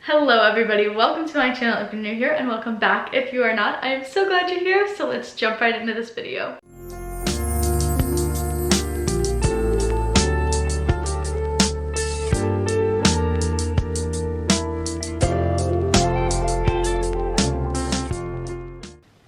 Hello everybody, welcome to my channel if you're new here, and welcome back if you are not. I am so glad you're here, so let's jump right into this video.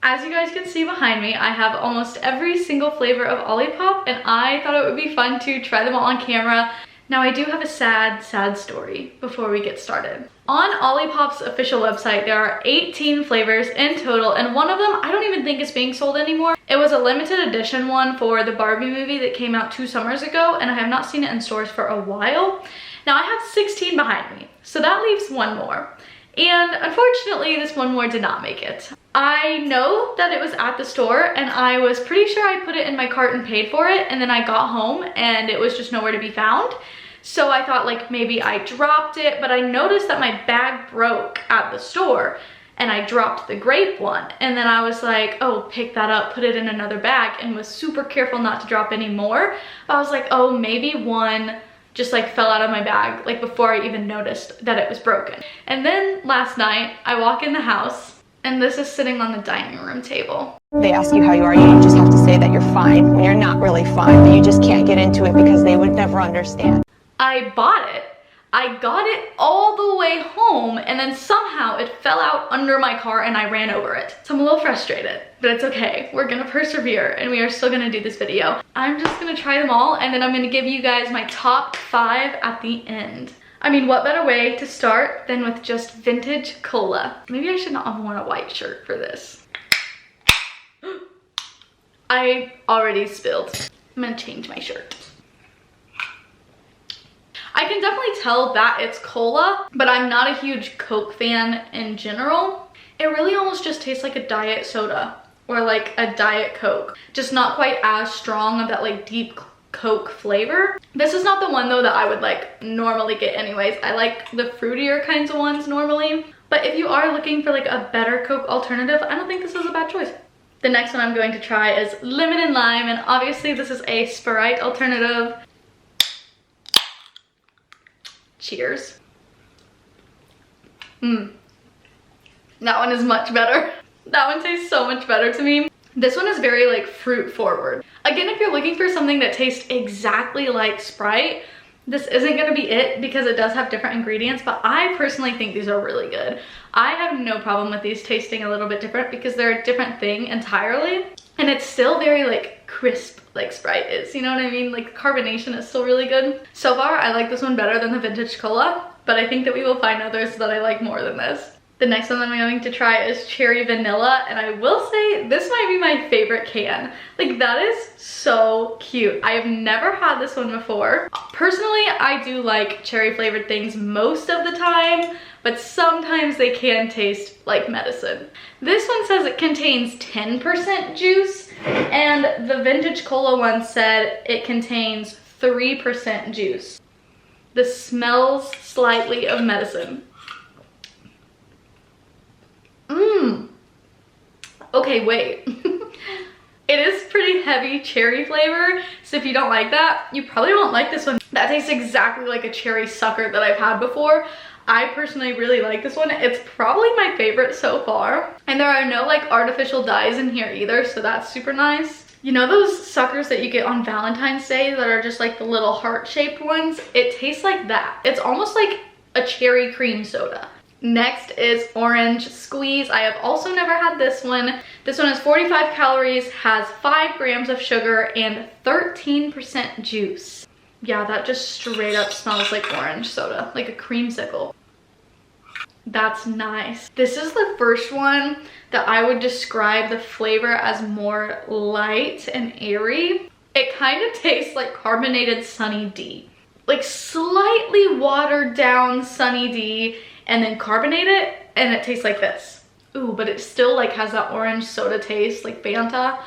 As you guys can see behind me, I have almost every single flavor of OLIPOP, and I thought it would be fun to try them all on camera. Now I do have a sad story before we get started. On OLIPOP's official website, there are 18 flavors in total, and one of them I don't even think is being sold anymore. It was a limited edition one for the Barbie movie that came out 2 summers ago, and I have not seen it in stores for a while. Now I have 16 behind me, so that leaves one more. And unfortunately, this one more did not make it. I know that it was at the store, and I was pretty sure I put it in my cart and paid for it, and then I got home and it was just nowhere to be found. So I thought like maybe I dropped it, but I noticed that my bag broke at the store and I dropped the grape one. And then I was like, oh, pick that up, put it in another bag, and was super careful not to drop any more. But I was like, oh, maybe one just like fell out of my bag like before I even noticed that it was broken. And then last night I walk in the house and this is sitting on the dining room table. They ask you how you are, you just have to say that you're fine when you're not really fine, but you just can't get into it because they would never understand. I bought it. I got it all the way home, and then somehow it fell out under my car and I ran over it. So I'm a little frustrated, but it's okay. We're gonna persevere and we are still gonna do this video. I'm just gonna try them all, and then I'm gonna give you guys my top 5 at the end. I mean, what better way to start than with just vintage cola? Maybe I should not have worn a white shirt for this. I already spilled. I'm gonna change my shirt. I can definitely tell that it's cola, but I'm not a huge Coke fan in general. It really almost just tastes like a diet soda or like a Diet Coke. Just not quite as strong of that like deep Coke flavor. This is not the one though that I would like normally get anyways. I like the fruitier kinds of ones normally. But if you are looking for like a better Coke alternative, I don't think this is a bad choice. The next one I'm going to try is lemon and lime, and obviously this is a Sprite alternative. Cheers. That one is much better. That one tastes so much better to me. This one is very like fruit forward. Again, if you're looking for something that tastes exactly like Sprite, this isn't gonna be it because it does have different ingredients, but I personally think these are really good. I have no problem with these tasting a little bit different because they're a different thing entirely. And it's still very like crisp like Sprite is, you know what I mean? Like carbonation is still really good. So far, I like this one better than the vintage cola, but I think that we will find others that I like more than this. The next one I'm going to try is cherry vanilla, and I will say this might be my favorite can. Like that is so cute. I have never had this one before. Personally, I do like cherry flavored things most of the time, but sometimes they can taste like medicine. This one says it contains 10% juice, and the vintage cola one said it contains 3% juice. This smells slightly of medicine. Okay, wait. It is pretty heavy cherry flavor, so if you don't like that, you probably won't like this one. That tastes exactly like a cherry sucker that I've had before. I personally really like this one. It's probably my favorite so far. And there are no like artificial dyes in here either, so that's super nice. You know those suckers that you get on Valentine's Day that are just like the little heart-shaped ones? It tastes like that. It's almost like a cherry cream soda. Next is orange squeeze. I have also never had this one. This one is 45 calories, has 5 grams of sugar, and 13% juice. Yeah, that just straight up smells like orange soda, like a creamsicle. That's nice. This is the first one that I would describe the flavor as more light and airy. It kind of tastes like carbonated Sunny D. Like slightly watered down Sunny D, and then carbonate it, and it tastes like this. Ooh, but it still like has that orange soda taste, like Fanta.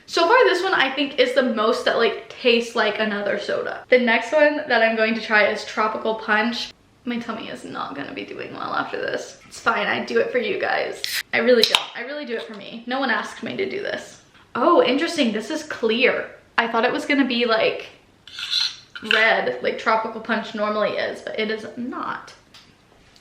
So far, this one I think is the most that like tastes like another soda. The next one that I'm going to try is Tropical Punch. My tummy is not gonna be doing well after this. It's fine, I do it for you guys. I really don't, I really do it for me. No one asked me to do this. Oh, interesting, this is clear. I thought it was gonna be like red, like Tropical Punch normally is, but it is not.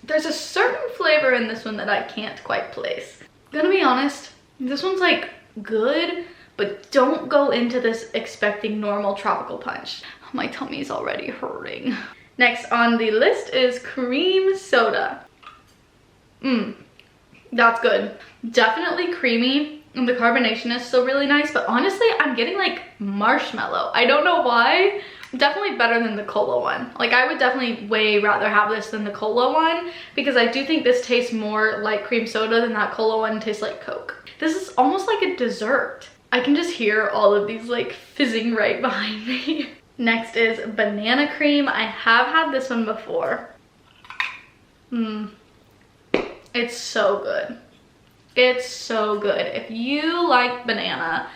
There's a certain flavor in this one that I can't quite place. Gonna be honest, this one's like good, but don't go into this expecting normal tropical punch. My tummy's already hurting. Next on the list is cream soda. That's good. Definitely creamy, and the carbonation is still really nice, but honestly, I'm getting like marshmallow. I don't know why. Definitely better than the cola one. Like, I would definitely way rather have this than the cola one, because I do think this tastes more like cream soda than that cola one tastes like Coke. This is almost like a dessert. I can just hear all of these like fizzing right behind me. Next is banana cream. I have had this one before. It's so good. It's so good. If you like banana,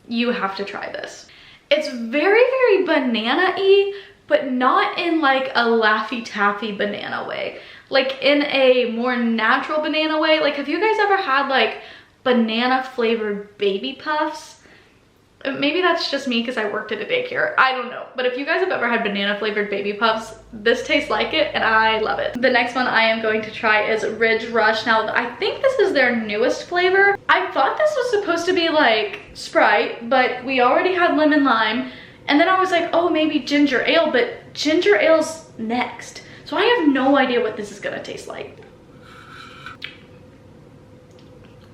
you have to try this. It's very, very banana-y, but not in like a Laffy Taffy banana way. Like in a more natural banana way. Like, have you guys ever had like banana flavored baby puffs? Maybe that's just me because I worked at a daycare. I don't know. But if you guys have ever had banana flavored baby puffs, this tastes like it and I love it. The next one I am going to try is Ridge Rush. Now, I think this is their newest flavor. I thought this was supposed to be like Sprite, but we already had lemon lime. And then I was like, oh, maybe ginger ale, but ginger ale's next. So I have no idea what this is gonna taste like.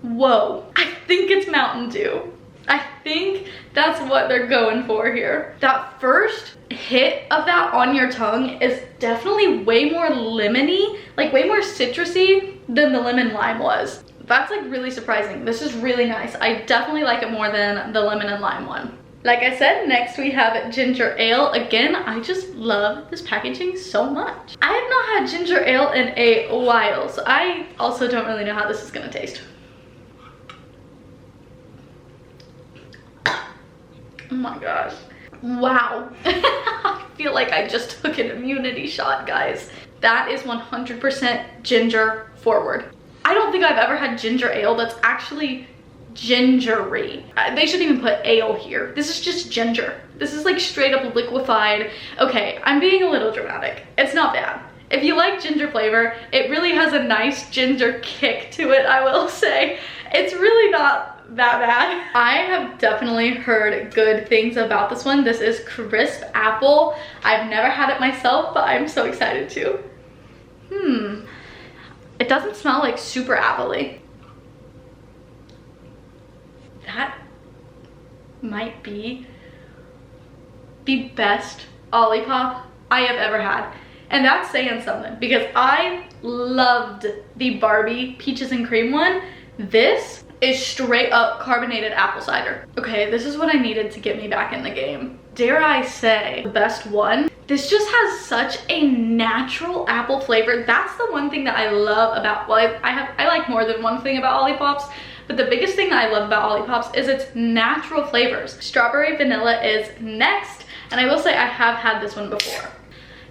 Whoa, I think it's Mountain Dew. I think that's what they're going for here. That first hit of that on your tongue is definitely way more lemony, like way more citrusy than the lemon lime was. That's like really surprising. This is really nice. I definitely like it more than the lemon and lime one. Like I said, next we have ginger ale. Again, I just love this packaging so much. I have not had ginger ale in a while, so I also don't really know how this is gonna taste. Oh my gosh. Wow. I feel like I just took an immunity shot, guys. That is 100% ginger forward. I don't think I've ever had ginger ale that's actually gingery. They shouldn't even put ale here. This is just ginger. This is like straight up liquefied. Okay, I'm being a little dramatic. It's not bad. If you like ginger flavor, it really has a nice ginger kick to it, I will say. It's really not that bad. I have definitely heard good things about this one. This is crisp apple. I've never had it myself, but I'm so excited to. It doesn't smell like super apple-y. That might be the best OLIPOP I have ever had. And that's saying something, because I loved the Barbie Peaches and Cream one. This is straight up carbonated apple cider. Okay, this is what I needed to get me back in the game. Dare I say, the best one. This just has such a natural apple flavor. That's the one thing that I love about, well, I like more than one thing about OLIPOPs, but the biggest thing that I love about OLIPOPs is its natural flavors. Strawberry vanilla is next, and I will say I have had this one before.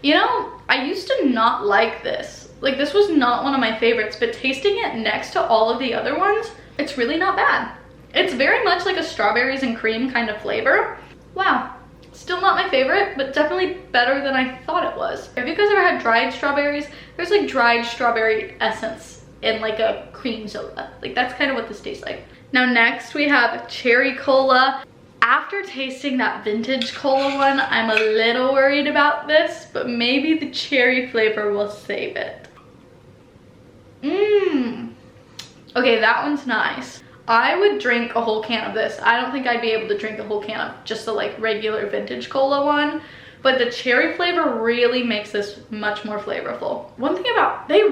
You know, I used to not like this. Like, this was not one of my favorites, but tasting it next to all of the other ones, it's really not bad. It's very much like a strawberries and cream kind of flavor. Wow, still not my favorite, but definitely better than I thought it was. Have you guys ever had dried strawberries? There's like dried strawberry essence in like a cream soda. Like, that's kind of what this tastes like. Now next we have cherry cola. After tasting that vintage cola one, I'm a little worried about this, but maybe the cherry flavor will save it. Okay, that one's nice. I would drink a whole can of this. I don't think I'd be able to drink a whole can of just the like regular vintage cola one, but the cherry flavor really makes this much more flavorful. One thing about, they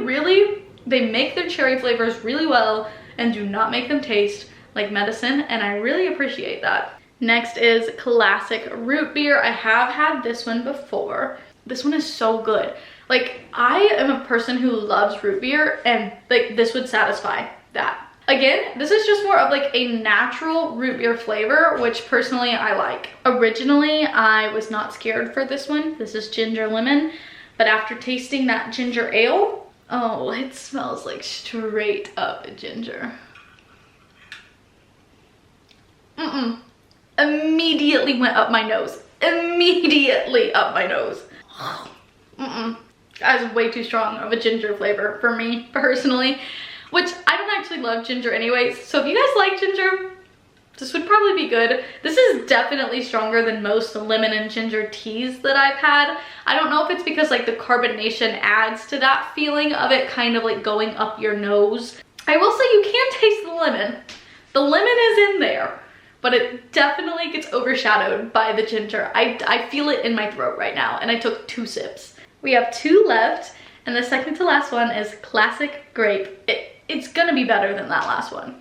make their cherry flavors really well and do not make them taste like medicine, and I really appreciate that. Next is classic root beer. I have had this one before. This one is so good. Like, I am a person who loves root beer, and like this would satisfy that. Again, this is just more of like a natural root beer flavor, which personally I like. Originally, I was not scared for this one. This is ginger lemon, but after tasting that ginger ale, oh, it smells like straight up ginger. Immediately went up my nose. Immediately up my nose. as way too strong of a ginger flavor for me personally, which I don't actually love ginger anyways. So if you guys like ginger, this would probably be good. This is definitely stronger than most lemon and ginger teas that I've had. I don't know if it's because like the carbonation adds to that feeling of it kind of like going up your nose. I will say you can taste the lemon. The lemon is in there, but it definitely gets overshadowed by the ginger. I feel it in my throat right now, and I took 2 sips. We have 2 left, and the second to last one is classic grape. It's gonna be better than that last one.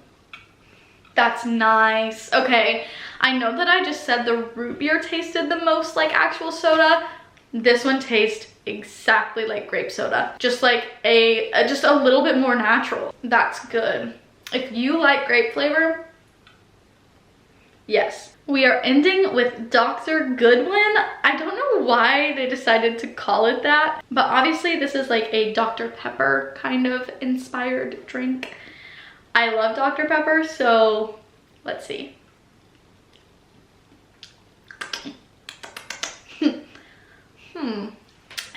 That's nice. Okay, I know that I just said the root beer tasted the most like actual soda. This one tastes exactly like grape soda. Just like just a little bit more natural. That's good. If you like grape flavor, yes. We are ending with Dr. Goodwin. I don't know why they decided to call it that, but obviously this is like a Dr. Pepper kind of inspired drink. I love Dr. Pepper, so let's see.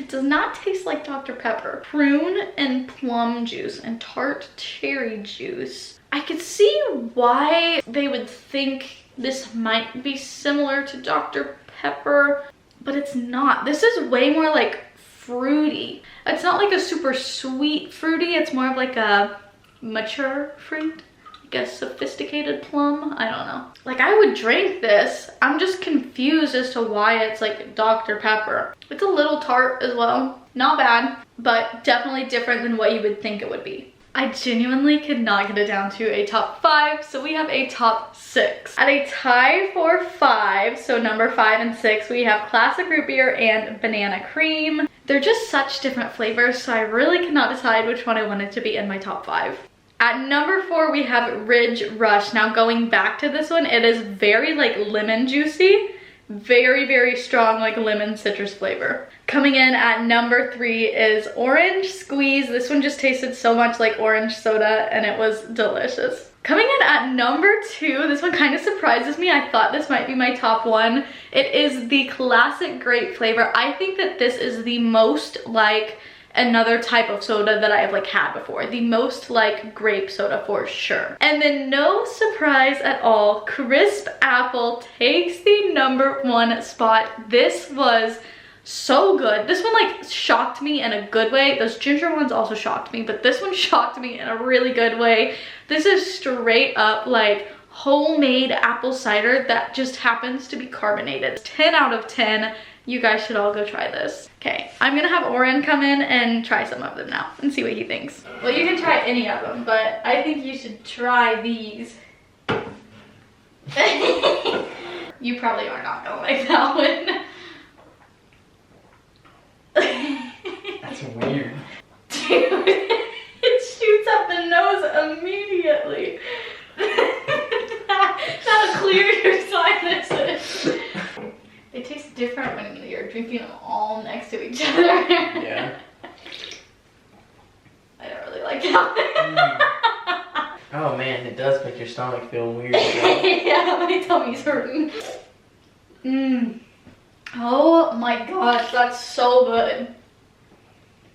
It does not taste like Dr. Pepper. Prune and plum juice and tart cherry juice. I could see why they would think this might be similar to Dr. Pepper, but it's not. This is way more like fruity. It's not like a super sweet fruity. It's more of like a mature fruit, like a sophisticated plum. I don't know. Like I would drink this. I'm just confused as to why it's like Dr. Pepper. It's a little tart as well. Not bad, but definitely different than what you would think it would be. I genuinely could not get it down to a top 5, so we have a top 6. At a tie for 5, so number 5 and 6, we have classic root beer and banana cream. They're just such different flavors, so I really cannot decide which one I wanted to be in my top 5. At number 4, we have Ridge Rush. Now going back to this one, it is very like lemon juicy. Very, very strong like lemon citrus flavor. Coming in at number 3 is Orange Squeeze. This one just tasted so much like orange soda and it was delicious. Coming in at number 2, this one kind of surprises me. I thought this might be my top 1. It is the classic grape flavor. I think that this is the most like another type of soda that I have like had before. The most like grape soda for sure. And then no surprise at all, Crisp Apple takes the number 1 spot. This was so good. This one like shocked me in a good way. Those ginger ones also shocked me, but this one shocked me in a really good way. This is straight up like homemade apple cider that just happens to be carbonated. 10 out of 10. You guys should all go try this. Okay, I'm gonna have Oren come in and try some of them now and see what he thinks. Well, you can try any of them, but I think you should try these. You probably are not gonna like that one. That's weird. Dude, it shoots up the nose immediately. How clear your sinuses. They taste different when you're drinking them all next to each other. Yeah. I don't really like that. Oh man, it does make your stomach feel weird. Yeah, my tummy's hurting. Oh my gosh, that's so good.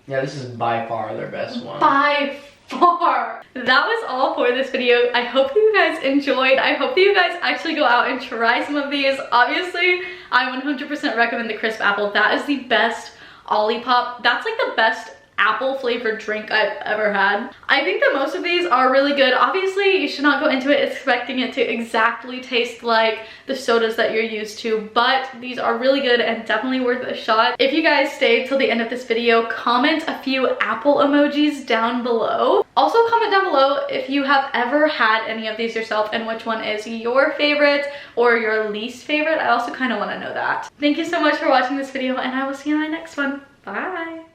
Yeah, this is by far their best one. By far. That was all for this video. I hope you guys enjoyed. I hope that you guys actually go out and try some of these. Obviously, I 100% recommend the Crisp Apple. That is the best OLIPOP. That's like the best apple flavored drink I've ever had. I think that most of these are really good. Obviously, you should not go into it expecting it to exactly taste like the sodas that you're used to, but these are really good and definitely worth a shot. If you guys stayed till the end of this video, comment a few apple emojis down below. Also comment down below if you have ever had any of these yourself and which one is your favorite or your least favorite. I also kind of want to know that. Thank you so much for watching this video and I will see you in my next one. Bye.